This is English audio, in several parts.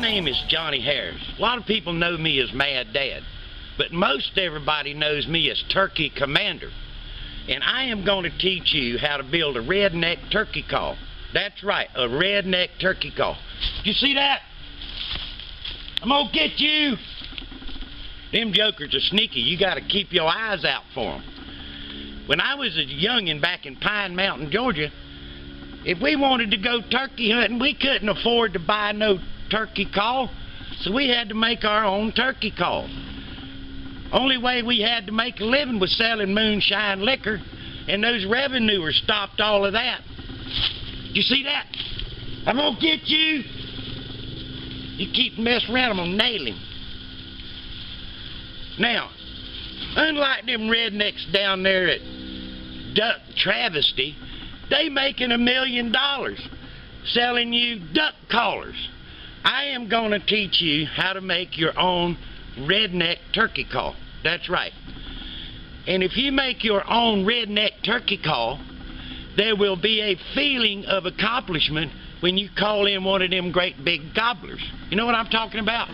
name is Johnny Harris. A lot of people know me as Maddad, but most everybody knows me as Turkey Commander. And I am going to teach you how to build a redneck turkey call. That's right, a redneck turkey call. You see that? I'm gonna get you. Them jokers are sneaky. You got to keep your eyes out for them. When I was a youngin' back in Pine Mountain, Georgia, if we wanted to go turkey hunting, we couldn't afford to buy no turkey call, so we had to make our own turkey call. Only way we had to make a living was selling moonshine liquor, and those revenuers stopped all of that. You see that? I'm gonna get you. You keep messing around, I'm gonna nail him. Now, unlike them rednecks down there at Duck Travesty, they making $1 million selling you duck collars. I am going to teach you how to make your own redneck turkey call. That's right. And if you make your own redneck turkey call, there will be a feeling of accomplishment when you call in one of them great big gobblers. You know what I'm talking about?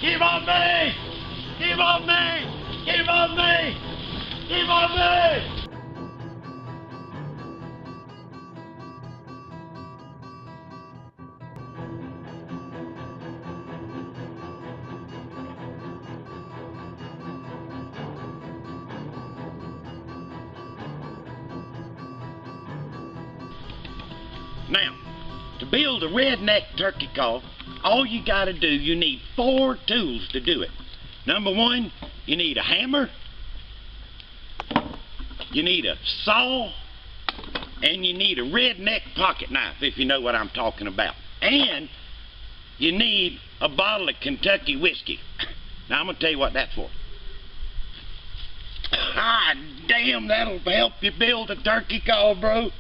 Give on me! Give on me! Give on me! Give on me! Now, to build a redneck turkey call, all you gotta do, you need 4 tools to do it. Number 1, you need a hammer, you need a saw, and you need a redneck pocket knife, if you know what I'm talking about. And you need a bottle of Kentucky whiskey. Now I'm gonna tell you what that's for. Ah, damn, that'll help you build a turkey call, bro.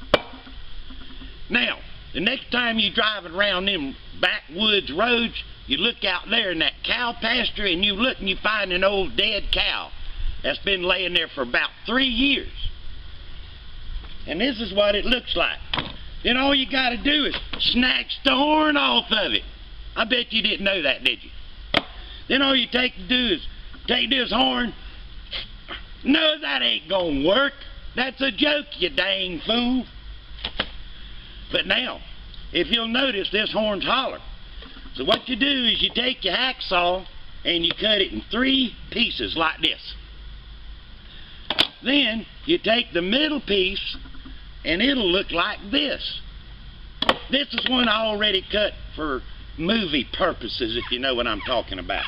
Now, the next time you're driving around them backwoods roads, you look out there in that cow pasture and you look and you find an old dead cow that's been laying there for about 3 years. And this is what it looks like. Then all you got to do is snatch the horn off of it. I bet you didn't know that, did you? Then all you take to do is take this horn. No, that ain't gonna work. That's a joke, you dang fool. But now, if you'll notice, this horn's hollow. So what you do is you take your hacksaw and you cut it in 3 pieces like this. Then you take the middle piece and it'll look like this. This is one I already cut for movie purposes, if you know what I'm talking about.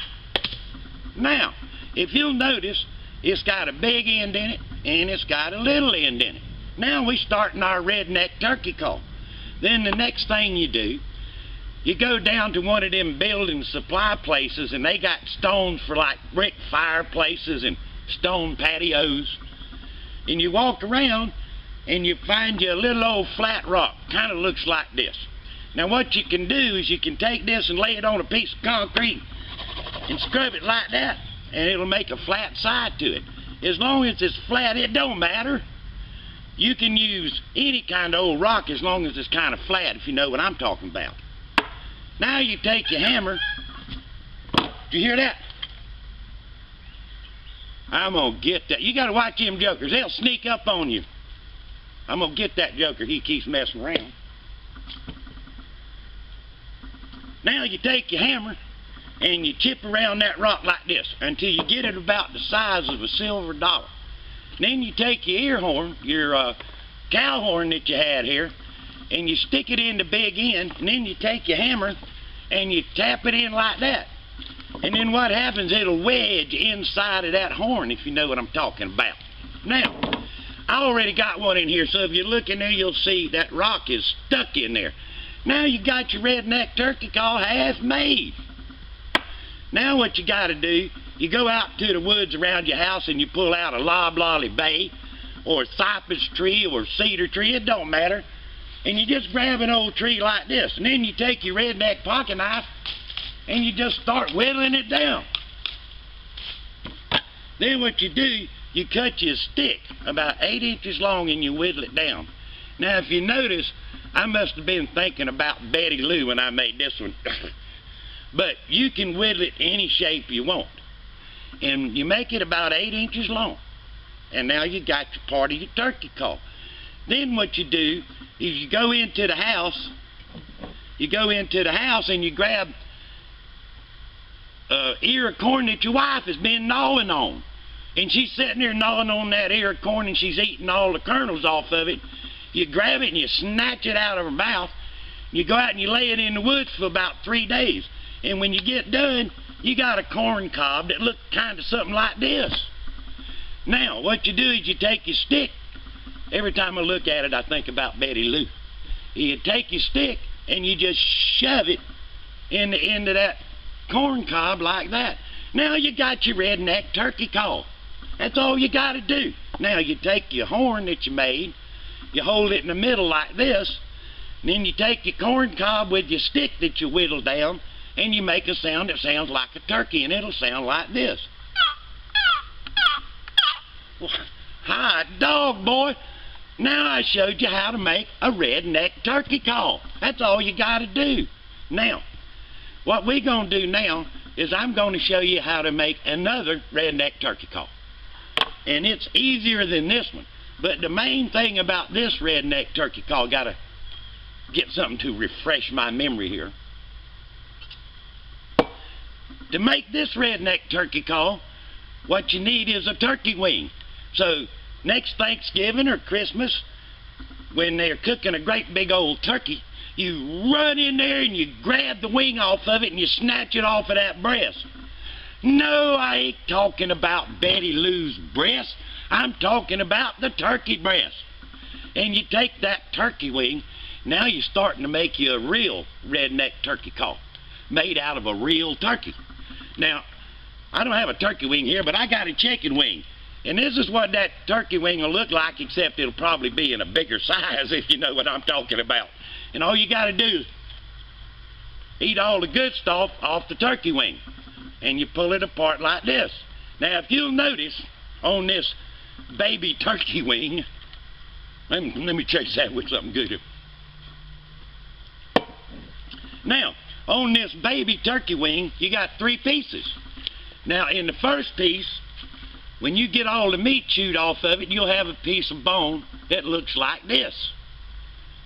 Now, if you'll notice, it's got a big end in it and it's got a little end in it. Now we're starting our redneck turkey call. Then the next thing you do, you go down to one of them building supply places and they got stones for like brick fireplaces and stone patios. And you walk around and you find you a little old flat rock, kind of looks like this. Now what you can do is you can take this and lay it on a piece of concrete and scrub it like that, and it'll make a flat side to it. As long as it's flat, it don't matter. You can use any kind of old rock as long as it's kind of flat, if you know what I'm talking about. Now you take your hammer. Did you hear that? I'm gonna get that. You gotta watch them jokers. They'll sneak up on you. I'm gonna get that joker. He keeps messing around. Now you take your hammer and you chip around that rock like this until you get it about the size of a silver dollar. Then you take your ear horn, your cow horn that you had here, and you stick it in the big end, and then you take your hammer and you tap it in like that. And then what happens, it'll wedge inside of that horn, if you know what I'm talking about. Now, I already got one in here, so if you look in there, you'll see that rock is stuck in there. Now you got your redneck turkey call half made. Now what you got to do, you go out to the woods around your house and you pull out a loblolly bay or a cypress tree or a cedar tree, it don't matter. And you just grab an old tree like this, and then you take your Redneck pocket knife and you just start whittling it down. Then what you do, you cut your stick about 8 inches long and you whittle it down. Now if you notice, I must have been thinking about Betty Lou when I made this one. But you can whittle it any shape you want. And you make it about 8 inches long. And now you got your part of your turkey call. Then what you do is you go into the house. You go into the house and you grab an ear of corn that your wife has been gnawing on. And she's sitting there gnawing on that ear of corn and she's eating all the kernels off of it. You grab it and you snatch it out of her mouth. You go out and you lay it in the woods for about 3 days. And when you get done, you got a corn cob that looks kind of something like this. Now, what you do is you take your stick. Every time I look at it, I think about Betty Lou. You take your stick and you just shove it in the end of that corn cob like that. Now you got your Redneck turkey call. That's all you got to do. Now you take your horn that you made, you hold it in the middle like this, and then you take your corn cob with your stick that you whittled down, and you make a sound that sounds like a turkey, and it'll sound like this. Well, hi, dog boy. Now I showed you how to make a Redneck turkey call. That's all you got to do. Now, what we're going to do now is I'm going to show you how to make another Redneck turkey call. And it's easier than this one. But the main thing about this Redneck turkey call, got to get something to refresh my memory here. To make this Redneck turkey call, what you need is a turkey wing. So next Thanksgiving or Christmas, when they're cooking a great big old turkey, you run in there and you grab the wing off of it and you snatch it off of that breast. No, I ain't talking about Betty Lou's breast. I'm talking about the turkey breast. And you take that turkey wing, now you're starting to make you a real Redneck turkey call, made out of a real turkey. Now, I don't have a turkey wing here, but I got a chicken wing. And this is what that turkey wing will look like, except it'll probably be in a bigger size, if you know what I'm talking about. And all you got to do is eat all the good stuff off the turkey wing. And you pull it apart like this. Now, if you'll notice, on this baby turkey wing, let me chase that with something good. Now, on this baby turkey wing, you got 3 pieces. Now, in the first piece, when you get all the meat chewed off of it, you'll have a piece of bone that looks like this.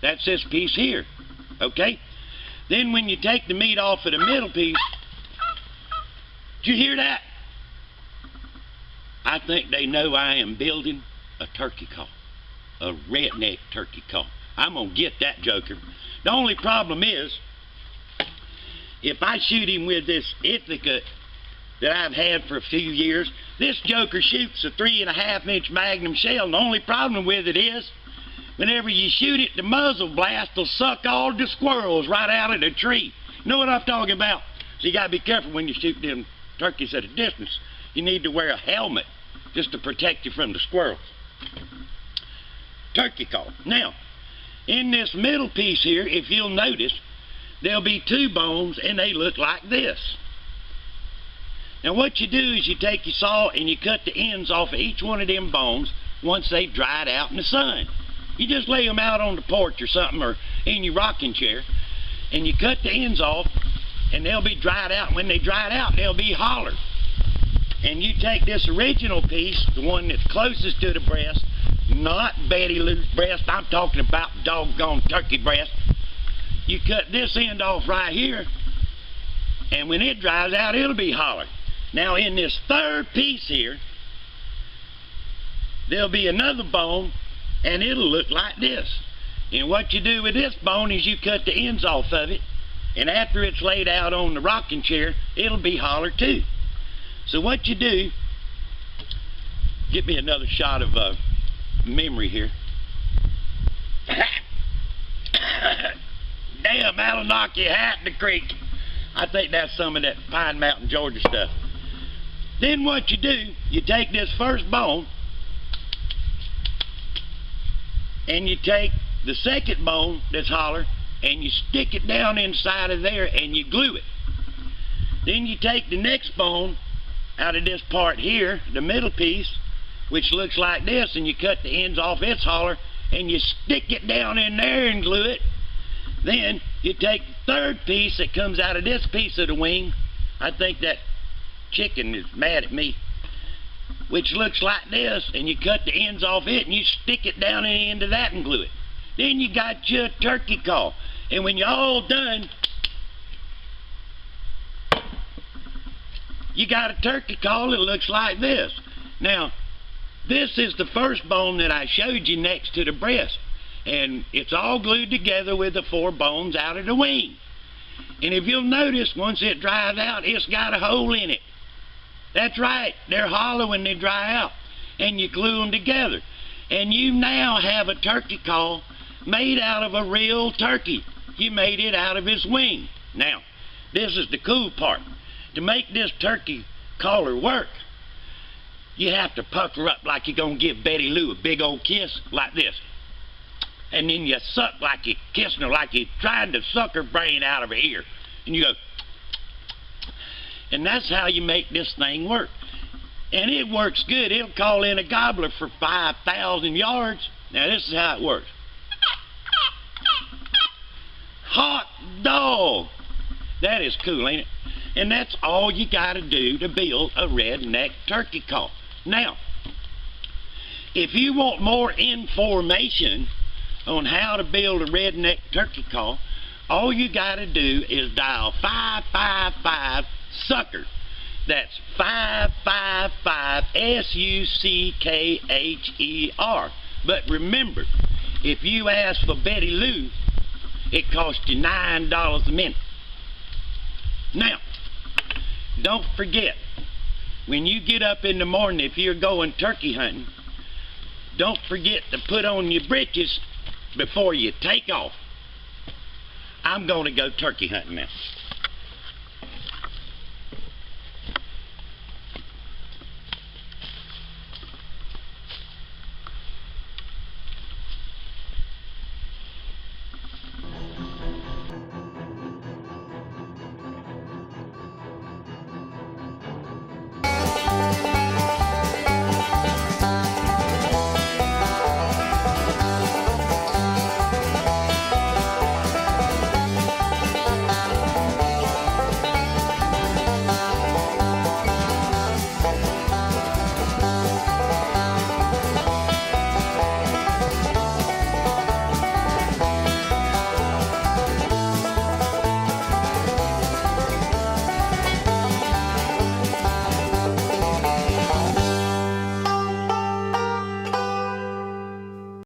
That's this piece here, okay? Then when you take the meat off of the middle piece, did you hear that? I think they know I am building a turkey call, a Redneck turkey call. I'm going to get that joker. The only problem is, if I shoot him with this Ithaca that I've had for a few years, this joker shoots a 3.5-inch Magnum shell, and the only problem with it is, whenever you shoot it, the muzzle blast will suck all the squirrels right out of the tree. You know what I'm talking about? So you got to be careful when you shoot them turkeys at a distance. You need to wear a helmet just to protect you from the squirrels. Turkey call. Now, in this middle piece here, if you'll notice, there'll be 2 bones, and they look like this. Now what you do is you take your saw and you cut the ends off of each one of them bones once they've dried out in the sun. You just lay them out on the porch or something, or in your rocking chair, and you cut the ends off, and they'll be dried out. When they dried out, they'll be hollered. And you take this original piece, the one that's closest to the breast, not Betty Lou's breast, I'm talking about doggone turkey breast. You cut this end off right here, and when it dries out, it'll be hollered. Now in this third piece here, there'll be another bone, and it'll look like this. And what you do with this bone is you cut the ends off of it, and after it's laid out on the rocking chair, it'll be hollered too. So what you do, get me another shot of memory here. Damn, that'll knock your hat in the creek. I think that's some of that Pine Mountain, Georgia stuff. Then what you do, you take this first bone and you take the second bone that's holler and you stick it down inside of there and you glue it. Then you take the next bone out of this part here, the middle piece, which looks like this, and you cut the ends off its holler and you stick it down in there and glue it. Then you take the third piece that comes out of this piece of the wing. I think that chicken is mad at me, which looks like this, and you cut the ends off it and you stick it down in the end of that and glue it. Then you got your turkey call, and when you're all done, you got a turkey call that looks like this. Now, this is the first bone that I showed you next to the breast, and it's all glued together with the 4 bones out of the wing. And if you'll notice, once it dries out, it's got a hole in it. That's right, they're hollow when they dry out, and you glue them together. And you now have a turkey call made out of a real turkey. You made it out of his wing. Now, this is the cool part. To make this turkey caller work, you have to pucker up like you're going to give Betty Lou a big old kiss, like this. And then you suck like you're kissing her, like you're trying to suck her brain out of her ear. And you go, and that's how you make this thing work. And it works good. It'll call in a gobbler for 5,000 yards. Now this is how it works. Hot dog! That is cool, ain't it? And that's all you gotta do to build a redneck turkey call. Now, if you want more information on how to build a redneck turkey call, all you gotta do is dial 555 sucker. That's 555 SUCKHER. But remember, if you ask for Betty Lou, it costs you $9 a minute. Now, don't forget, when you get up in the morning, if you're going turkey hunting, don't forget to put on your breeches before you take off. I'm going to go turkey hunting now.